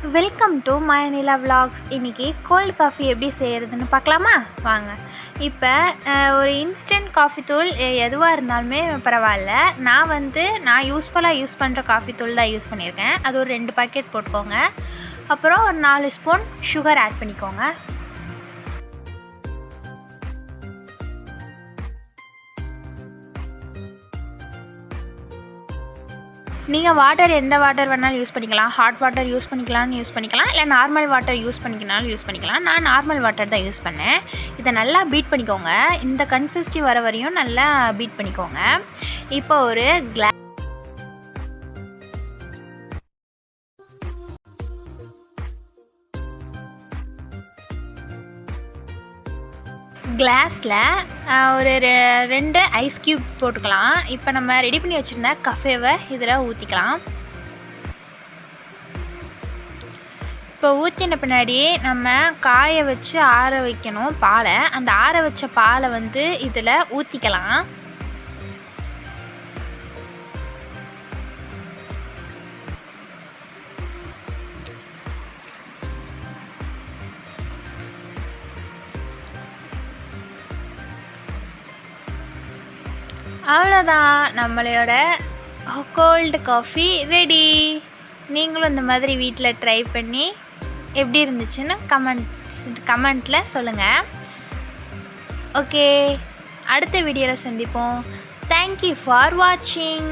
Welcome to Mayanila vlogs. இன்றைக்கி cold coffee எப்படி செய்கிறதுன்னு பார்க்கலாமா? வாங்க. இப்போ ஒரு இன்ஸ்டன்ட் காஃபி தூள் எதுவாக இருந்தாலுமே பரவாயில்ல. நான் யூஸ் பண்ணுற காஃபி தூள் தான் யூஸ் பண்ணியிருக்கேன். அது ஒரு 2 பாக்கெட் போட்டுக்கோங்க. அப்புறம் ஒரு 4 ஸ்பூன் சுகர் ஆட் பண்ணிக்கோங்க. நீங்கள் எந்த வாட்டர் வேணாலும் யூஸ் பண்ணிக்கலாம். ஹாட் வாட்டர் யூஸ் பண்ணிக்கலாம், இல்லை நார்மல் வாட்டர் யூஸ் பண்ணிக்கலாம். நான் நார்மல் வாட்டர் தான் யூஸ் பண்ணேன். இதை நல்லா பீட் பண்ணிக்கோங்க. இந்த கன்சிஸ்டி வர வரையும் நல்லா பீட் பண்ணிக்கோங்க. இப்போ ஒரு கிளாஸில் ஒரு 2 ஐஸ் க்யூப் போட்டுக்கலாம். இப்போ நம்ம ரெடி பண்ணி வச்சுருந்த கஃபேவை இதில் ஊற்றிக்கலாம். இப்போ ஊற்றின பின்னாடி நம்ம காய வச்சு ஆற வைக்கணும் பாலை. அந்த ஆற வச்ச பாலை இதில் ஊற்றிக்கலாம். அவ்வளோதான், நம்மளோட கோல்டு காஃபி ரெடி. நீங்களும் இந்த மாதிரி வீட்டில் ட்ரை பண்ணி எப்படி இருந்துச்சுன்னு கமெண்ட்டில் சொல்லுங்கள். ஓகே, அடுத்த வீடியோவில் சந்திப்போம். தேங்க்யூ ஃபார் வாட்சிங்.